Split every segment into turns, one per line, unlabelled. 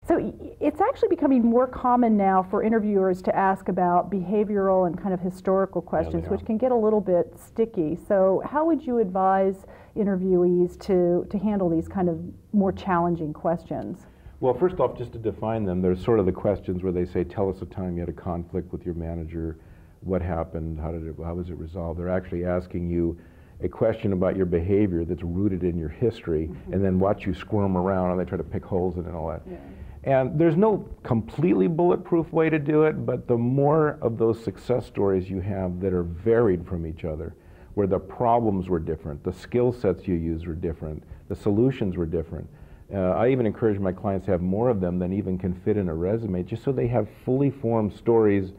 So it's actually becoming more common now for interviewers to ask about behavioral and kind of historical questions, which can get a little bit sticky. So how would you advise interviewees to handle these kind of more challenging questions?
Well, first off, just to define them, there's sort of the questions where they say, tell us a time you had a conflict with your manager, what happened, how was it resolved? They're actually asking you a question about your behavior that's rooted in your history, and then watch you squirm around and they try to pick holes in it and all that. Yeah. And there's no completely bulletproof way to do it, but the more of those success stories you have that are varied from each other, where the problems were different, the skill sets you used were different, the solutions were different. I even encourage my clients to have more of them than even can fit in a resume, just so they have fully formed stories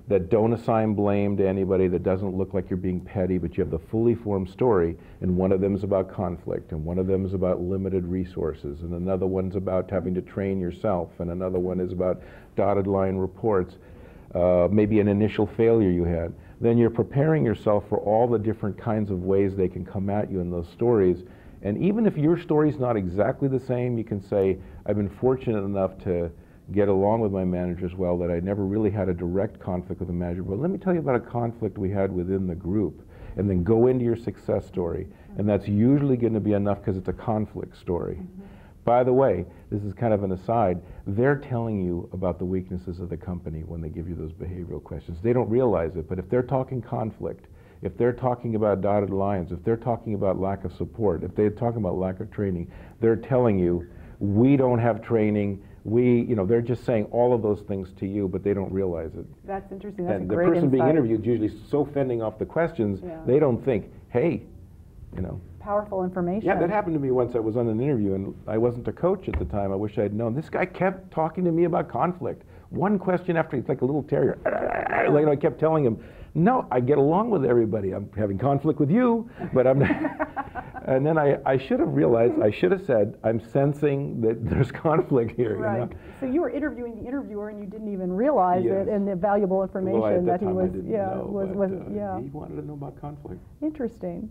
that don't assign blame to anybody, that doesn't look like you're being petty, but you have the fully formed story, and one of them is about conflict, and one of them is about limited resources, and another one's about having to train yourself, and another one is about dotted line reports, maybe an initial failure you had. Then you're preparing yourself for all the different kinds of ways they can come at you in those stories. And even if your story's not exactly the same, you can say, I've been fortunate enough to get along with my manager as well, that I never really had a direct conflict with the manager. But let me tell you about a conflict we had within the group, and then go into your success story. And that's usually going to be enough because it's a conflict story. By the way, this is kind of an aside, they're telling you about the weaknesses of the company when they give you those behavioral questions. They don't realize it, but if they're talking conflict, if they're talking about dotted lines, if they're talking about lack of support, if they're talking about lack of training, they're telling you, we don't have training, they're just saying all of those things to you, but they don't realize it.
That's interesting. That's
and
a great
the person
insight.
being interviewed is usually so fending off the questions, they don't think, hey,
Powerful information.
Yeah, that happened to me once. I was on an interview, and I wasn't a coach at the time. I wish I'd known. This guy kept talking to me about conflict. One question after, it's like a little terrier. Like I kept telling him, no, I get along with everybody. I'm having conflict with you, but I'm not. And then I should have realized, I should have said, I'm sensing that there's conflict here.
Right.
You know?
So you were interviewing the interviewer and you didn't even realize
Yes.
it, and the valuable information
well,
that he was,
know, he wanted to know about conflict.
Interesting.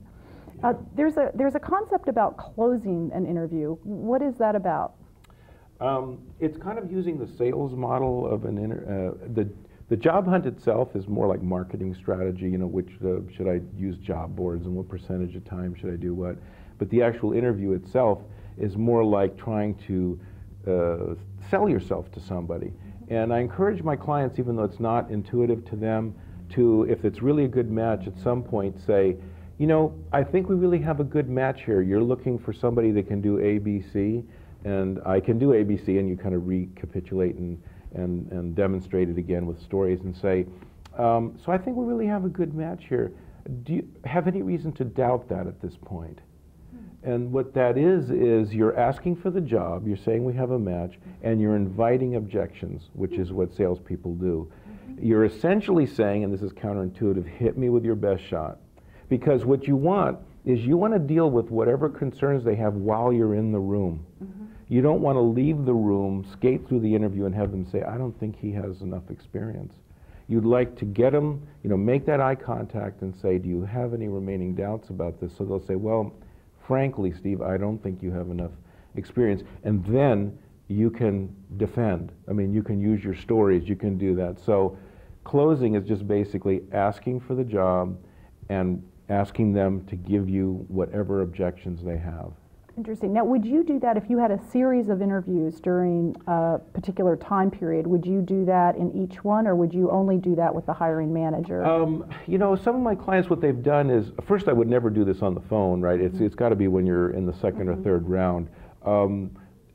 There's a concept about closing an interview. What is that about?
It's kind of using the sales model of the job hunt itself is more like marketing strategy, which should I use job boards and what percentage of time should I do what. But the actual interview itself is more like trying to sell yourself to somebody. And I encourage my clients, even though it's not intuitive to them, to, if it's really a good match, at some point say, I think we really have a good match here. You're looking for somebody that can do ABC, and I can do ABC, and you kind of recapitulate and demonstrate it again with stories and say, so I think we really have a good match here. Do you have any reason to doubt that at this point? And what that is you're asking for the job, you're saying we have a match, and you're inviting objections, which is what salespeople do. You're essentially saying, and this is counterintuitive, hit me with your best shot. Because what you want is you want to deal with whatever concerns they have while you're in the room. You don't want to leave the room, skate through the interview, and have them say, I don't think he has enough experience. You'd like to get them, make that eye contact and say, do you have any remaining doubts about this? So they'll say, well, frankly, Steve, I don't think you have enough experience. And then you can defend. I mean, you can use your stories, you can do that. So closing is just basically asking for the job and asking them to give you whatever objections they have.
Interesting. Now, would you do that if you had a series of interviews during a particular time period? Would you do that in each one, or would you only do that with the hiring manager?
Some of my clients, what they've done is, first, I would never do this on the phone, right? It's got to be when you're in the second or third round.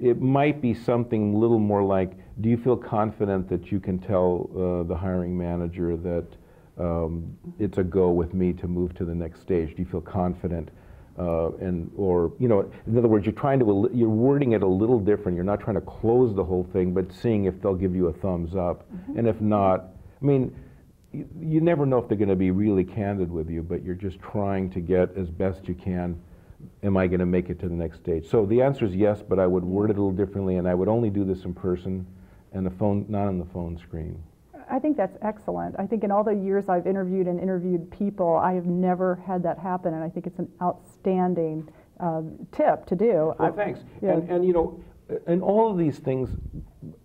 It might be something a little more like, do you feel confident that you can tell the hiring manager that it's a go with me to move to the next stage? Do you feel confident? In other words, you're wording it a little different. You're not trying to close the whole thing, but seeing if they'll give you a thumbs up. And if not, I mean, you never know if they're going to be really candid with you, but you're just trying to get as best you can, am I going to make it to the next stage? So the answer is yes, but I would word it a little differently, and I would only do this in person, and the phone, not on the phone screen.
I think that's excellent. I think in all the years I've interviewed people, I have never had that happen, and I think it's an outstanding tip to do.
Well, thanks. Yeah. And in all of these things,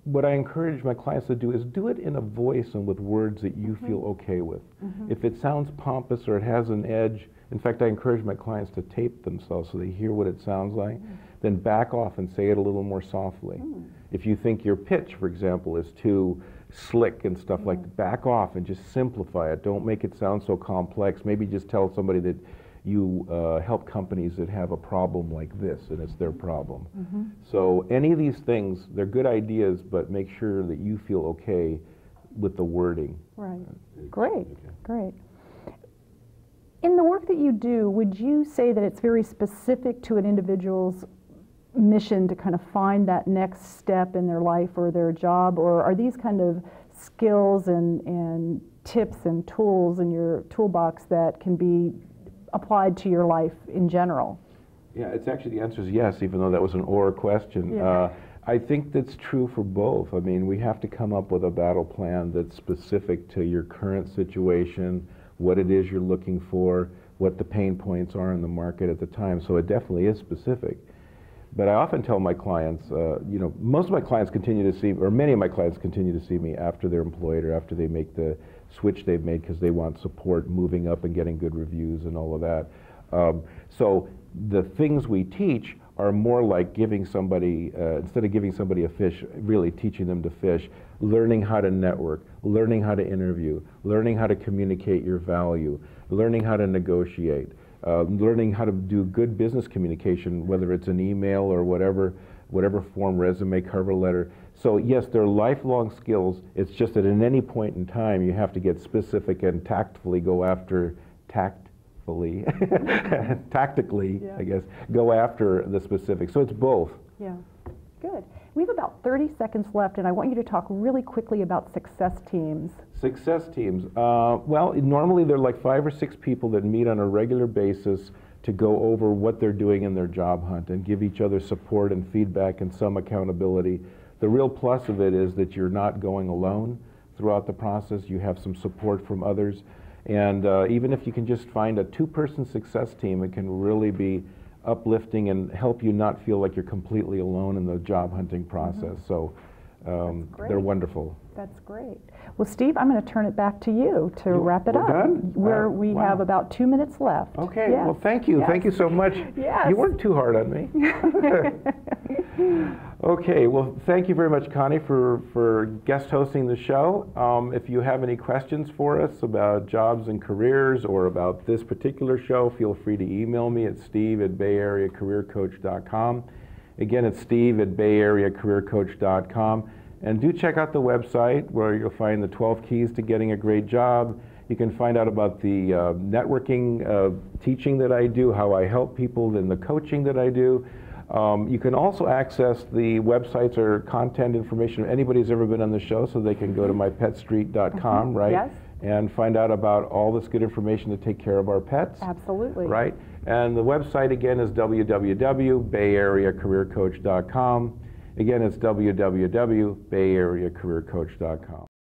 what I encourage my clients to do is do it in a voice and with words that you feel okay with. If it sounds pompous or it has an edge, in fact, I encourage my clients to tape themselves so they hear what it sounds like, then back off and say it a little more softly. If you think your pitch, for example, is too slick and stuff like that, back off and just simplify it. Don't make it sound so complex. Maybe just tell somebody that you help companies that have a problem like this, and it's their problem. So any of these things, they're good ideas, but make sure that you feel okay with the wording.
Right. Great. Great. In the work that you do, would you say that it's very specific to an individual's mission to kind of find that next step in their life or their job, or are these kind of skills and tips and tools in your toolbox that can be applied to your life in general?
Yeah, it's actually, the answer is yes, even though that was an or question.
Yeah.
I think that's true for both. I mean, we have to come up with a battle plan that's specific to your current situation, what it is you're looking for, what the pain points are in the market at the time. So it definitely is specific. But I often tell my clients, you know, most of my clients continue to see, or many of my clients continue to see me after they're employed or after they make the switch they've made because they want support moving up and getting good reviews and all of that. So the things we teach are more like giving somebody, instead of giving somebody a fish, really teaching them to fish, learning how to network, learning how to interview, learning how to communicate your value, learning how to negotiate, learning how to do good business communication, whether it's an email or whatever form, resume, cover letter. So yes, they're lifelong skills. It's just that at any point in time, you have to get specific and tactfully go after, tactically,
Yeah.
I guess, go after the specifics. So it's both.
Yeah, good. We have about 30 seconds left, and I want you to talk really quickly about success teams.
Success teams. Well, normally they're like 5 or 6 people that meet on a regular basis to go over what they're doing in their job hunt and give each other support and feedback and some accountability. The real plus of it is that you're not going alone throughout the process. You have some support from others. And even if you can just find a 2-person success team, it can really be uplifting and help you not feel like you're completely alone in the job hunting process. So they're wonderful.
That's great. Well, Steve, I'm going to turn it back to you to wrap it up.
Done?
We have about 2 minutes left.
Okay,
Yes.
well, thank you.
Yes.
Thank you so much.
Yes.
You weren't too hard on me. Okay, well, thank you very much, Connie, for guest hosting the show. If you have any questions for us about jobs and careers or about this particular show, feel free to email me at steve@bayareacareercoach.com. Again, it's steve@bayareacareercoach.com. And do check out the website where you'll find the 12 keys to getting a great job. You can find out about the networking teaching that I do, how I help people, and the coaching that I do. You can also access the websites or content information if anybody's ever been on the show, so they can go to mypetstreet.com, right?
Yes.
And find out about all this good information to take care of our pets.
Absolutely.
Right? And the website again is www.bayareacareercoach.com. Again, it's www.bayareacareercoach.com.